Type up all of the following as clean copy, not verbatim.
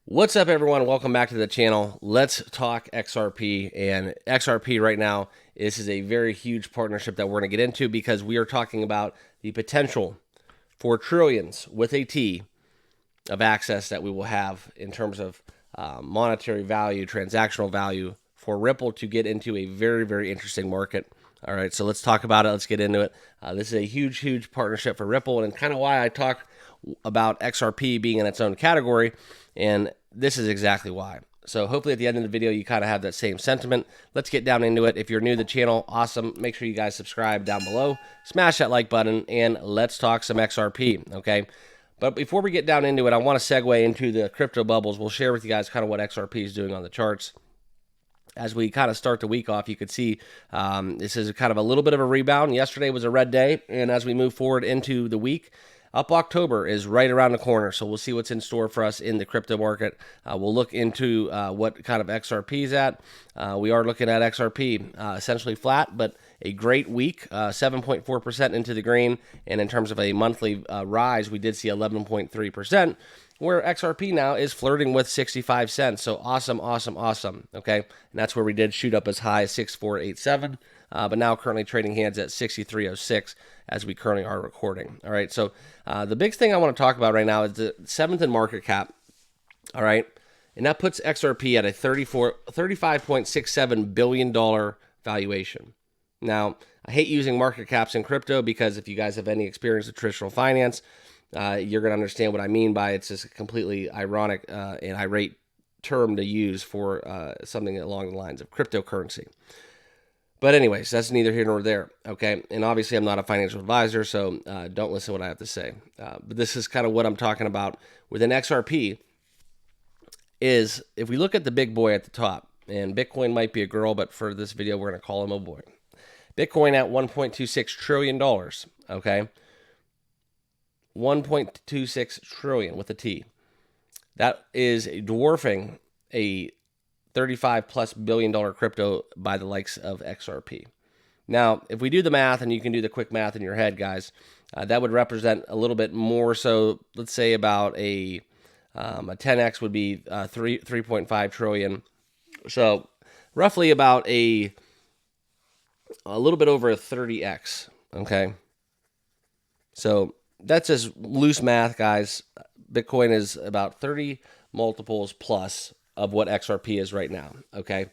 What's up, everyone? Welcome back to the channel. Let's talk XRP. And XRP right now, this is a very huge partnership that we're going to get into because we are talking about the potential for trillions with a T of access that we will have in terms of monetary value, transactional value for Ripple to get into a very, very interesting market. All right, so let's talk about it. Let's get into it. This is a huge, huge partnership for Ripple, and kind of why I talk about XRP being in its own category, and this is exactly why. So hopefully at the end of the video, you kind of have that same sentiment. Let's get down into it. If you're new to the channel, awesome. Make sure you guys subscribe down below. Smash that like button, and let's talk some XRP, okay? But before we get down into it, I want to segue into the crypto bubbles. We'll share with you guys kind of what XRP is doing on the charts. As we kind of start the week off, you could see this is kind of a little bit of a rebound. Yesterday was a red day, and as we move forward into the week, up October is right around the corner, so we'll see what's in store for us in the crypto market. We'll look into what kind of XRP is at. We are looking at XRP essentially flat, but a great week, 7.4% into the green, and in terms of a monthly rise, we did see 11.3%. Where XRP now is flirting with 65 cents. So awesome, awesome, awesome. Okay. And that's where we did shoot up as high as 6487, but now currently trading hands at 6306 as we currently are recording. All right. So the big thing I want to talk about right now is the seventh in market cap. All right. And that puts XRP at a $35.67 billion valuation. Now, I hate using market caps in crypto because if you guys have any experience with traditional finance, you're going to understand what I mean by it's just a completely ironic and irate term to use for something along the lines of cryptocurrency. But anyways, that's neither here nor there, okay? And obviously, I'm not a financial advisor, so don't listen to what I have to say. But this is kind of what I'm talking about within XRP is if we look at the big boy at the top, and Bitcoin might be a girl, but for this video, we're going to call him a boy. Bitcoin at $1.26 trillion, okay? 1.26 trillion with a T. That is dwarfing a $35+ billion crypto by the likes of XRP. Now, if we do the math, and you can do the quick math in your head, guys, that would represent a little bit more. So let's say about a 10x would be 3.5 trillion. So roughly about a little bit over a 30x. Okay. So that's just loose math, guys. Bitcoin is about 30 multiples plus of what XRP is right now, okay?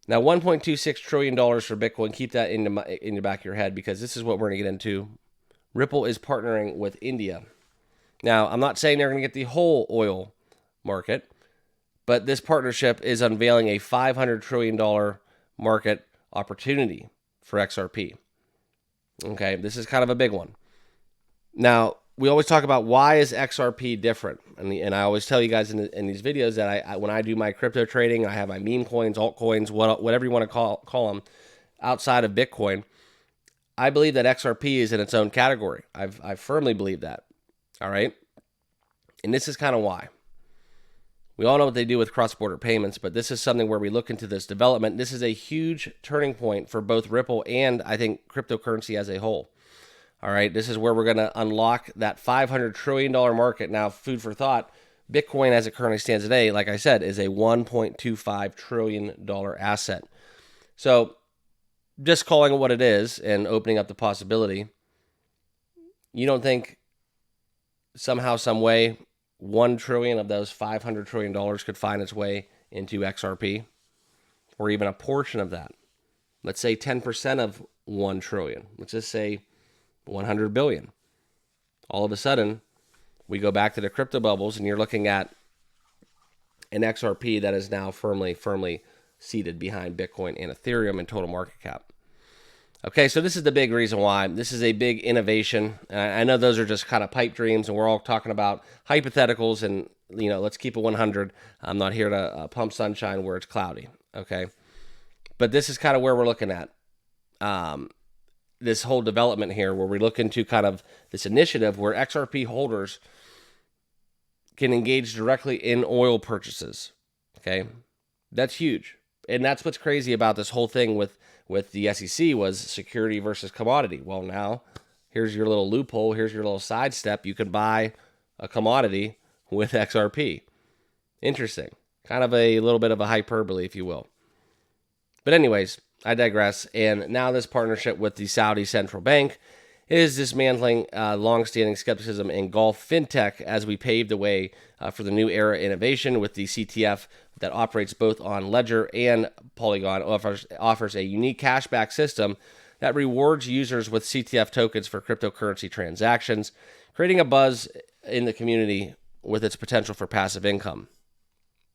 Now, $1.26 trillion for Bitcoin, keep that in the back of your head because this is what we're going to get into. Ripple is partnering with India. Now, I'm not saying they're going to get the whole oil market, but this partnership is unveiling a $500 trillion market opportunity for XRP. Okay, this is kind of a big one. Now, we always talk about why is XRP different, and I always tell you guys in these videos that I when I do my crypto trading, I have my meme coins, altcoins, whatever you want to call them, outside of Bitcoin. I believe that XRP is in its own category. I firmly believe that. All right, and this is kind of why. We all know what they do with cross-border payments, but this is something where we look into this development. This is a huge turning point for both Ripple and I think cryptocurrency as a whole. All right, this is where we're going to unlock that $500 trillion market. Now, food for thought, Bitcoin as it currently stands today, like I said, is a $1.25 trillion asset. So just calling it what it is and opening up the possibility, you don't think somehow, some way, 1 trillion of those $500 trillion could find its way into XRP or even a portion of that? Let's say 10% of 1 trillion. Let's just say 100 billion. All of a sudden, we go back to the crypto bubbles, and you're looking at an XRP that is now firmly seated behind Bitcoin and Ethereum in total market cap. Okay, so this is the big reason why. This is a big innovation. I know those are just kind of pipe dreams, and we're all talking about hypotheticals, and let's keep it 100. I'm not here to pump sunshine where it's cloudy. Okay, but this is kind of where we're looking at. This whole development here where we look into kind of this initiative where XRP holders can engage directly in oil purchases. Okay, that's huge. And that's what's crazy about this whole thing with the SEC was security versus commodity. Well, now here's your little loophole. Here's your little sidestep. You can buy a commodity with XRP. Interesting. Kind of a little bit of a hyperbole, if you will. But anyways, I digress. And now this partnership with the Saudi Central Bank is dismantling long-standing skepticism in Gulf fintech as we pave the way for the new era innovation with the CTF that operates both on Ledger and Polygon, offers a unique cashback system that rewards users with CTF tokens for cryptocurrency transactions, creating a buzz in the community with its potential for passive income.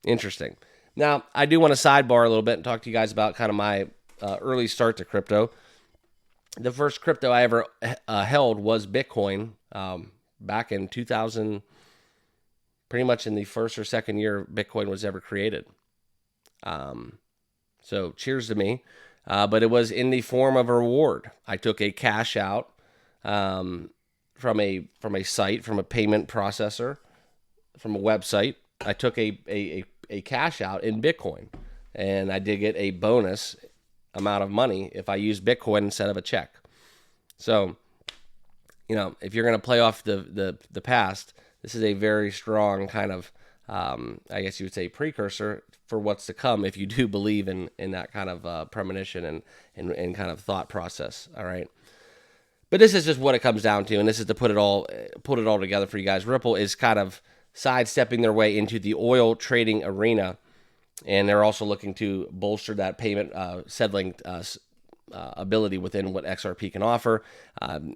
Interesting. Now, I do want to sidebar a little bit and talk to you guys about kind of my early start to crypto. The first crypto I ever held was Bitcoin back in 2000, pretty much in the first or second year Bitcoin was ever created. So cheers to me. But it was in the form of a reward. I took a cash out from a site, from a payment processor, from a website. I took a cash out in Bitcoin, and I did get a bonus amount of money if I used Bitcoin instead of a check. So, if you're going to play off the past, this is a very strong kind of, I guess you would say, precursor for what's to come if you do believe in that kind of premonition and kind of thought process. All right. But this is just what it comes down to, and this is to put it all together for you guys. Ripple is kind of sidestepping their way into the oil trading arena, and they're also looking to bolster that payment settling ability within what XRP can offer.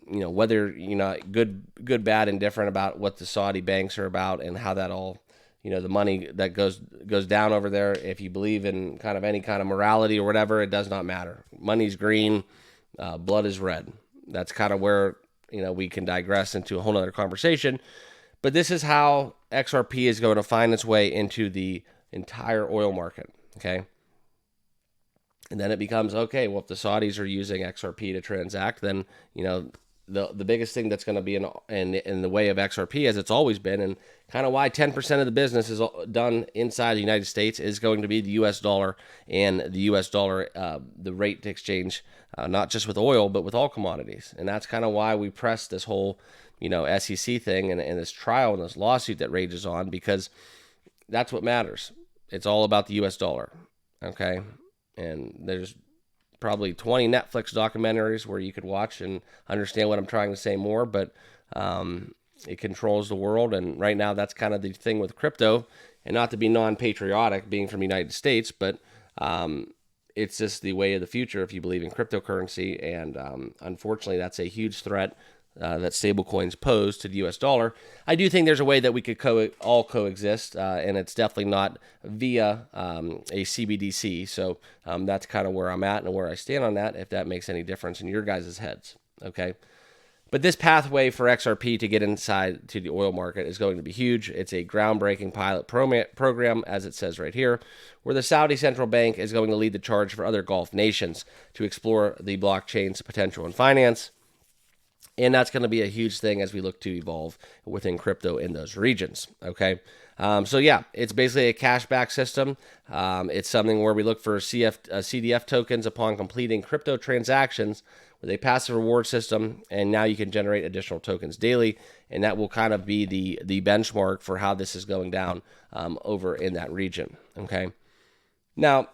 Whether good, bad, indifferent about what the Saudi banks are about and how that all, the money that goes down over there. If you believe in kind of any kind of morality or whatever, it does not matter. Money's green, blood is red. That's kind of where we can digress into a whole other conversation. But this is how XRP is going to find its way into the entire oil market, okay? And then it becomes, okay, well, if the Saudis are using XRP to transact, then, the biggest thing that's going to be in the way of XRP, as it's always been, and kind of why 10% of the business is done inside the United States, is going to be the U.S. dollar, and the U.S. dollar, the rate to exchange, not just with oil, but with all commodities. And that's kind of why we press this whole SEC thing and this trial and this lawsuit that rages on, because that's what matters. It's all about the U.S. dollar, okay? And there's probably 20 Netflix documentaries where you could watch and understand what I'm trying to say more, but it controls the world, and right now that's kind of the thing with crypto, and not to be non-patriotic being from the United States, but it's just the way of the future if you believe in cryptocurrency, and unfortunately that's a huge threat that stablecoins pose to the U.S. dollar. I do think there's a way that we could all coexist, and it's definitely not via a CBDC. So that's kind of where I'm at and where I stand on that, if that makes any difference in your guys' heads. Okay. But this pathway for XRP to get inside to the oil market is going to be huge. It's a groundbreaking pilot program, as it says right here, where the Saudi Central Bank is going to lead the charge for other Gulf nations to explore the blockchain's potential in finance. And that's going to be a huge thing as we look to evolve within crypto in those regions, okay? So yeah, it's basically a cashback system. It's something where we look for CDF tokens upon completing crypto transactions with a passive reward system, and now you can generate additional tokens daily, and that will kind of be the benchmark for how this is going down over in that region, okay? Now,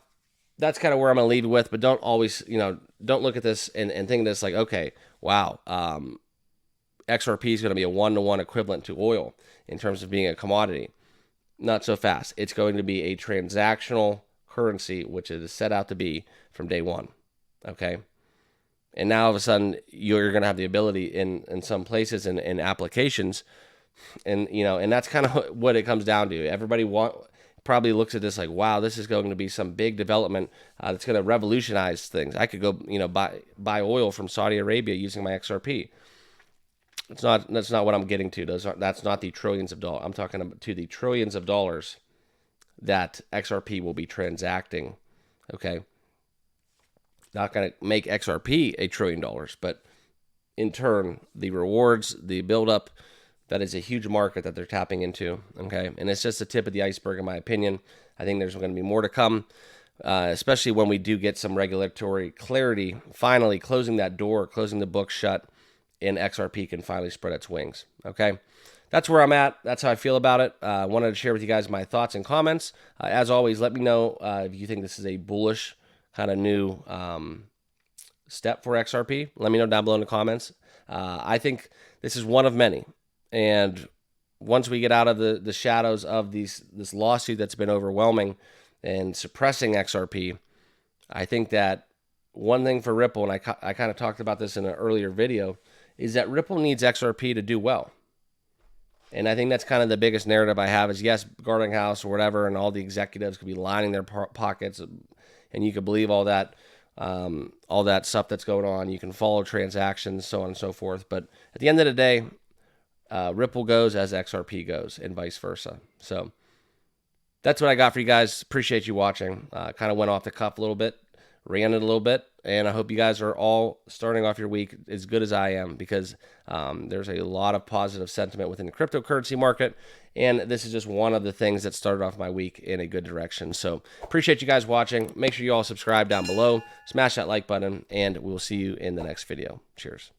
that's kind of where I'm going to leave it with, but don't always, don't look at this and think this like, okay, wow, XRP is going to be a one-to-one equivalent to oil in terms of being a commodity. Not so fast. It's going to be a transactional currency, which it is set out to be from day one, okay? And now all of a sudden, you're going to have the ability in some places and applications, and and that's kind of what it comes down to. Everybody probably looks at this like, wow, this is going to be some big development that's going to revolutionize things. I could go, buy oil from Saudi Arabia using my XRP. That's not what I'm getting to. That's not the trillions of dollars. I'm talking about to the trillions of dollars that XRP will be transacting. Okay. Not going to make XRP $1 trillion, but in turn, the rewards, the buildup, that is a huge market that they're tapping into, okay? And it's just the tip of the iceberg, in my opinion. I think there's going to be more to come, especially when we do get some regulatory clarity, finally closing that door, closing the book shut, and XRP can finally spread its wings, okay? that's where I'm at. That's how I feel about it. I wanted to share with you guys my thoughts and comments. As always, let me know if you think this is a bullish kind of new step for XRP. Let me know down below in the comments. I think this is one of many. And once we get out of the shadows of this lawsuit that's been overwhelming and suppressing XRP, I think that one thing for Ripple, and I kind of talked about this in an earlier video, is that Ripple needs XRP to do well. And I think that's kind of the biggest narrative I have is, yes, Guarding House or whatever, and all the executives could be lining their pockets, and you could believe all that stuff that's going on. You can follow transactions, so on and so forth. But at the end of the day, Ripple goes as XRP goes, and vice versa. So that's what I got for you guys. Appreciate you watching. Kind of went off the cuff a little bit, ran it a little bit, and I hope you guys are all starting off your week as good as I am, because there's a lot of positive sentiment within the cryptocurrency market, and this is just one of the things that started off my week in a good direction. So appreciate you guys watching. Make sure you all subscribe down below, smash that like button, and we'll see you in the next video. Cheers.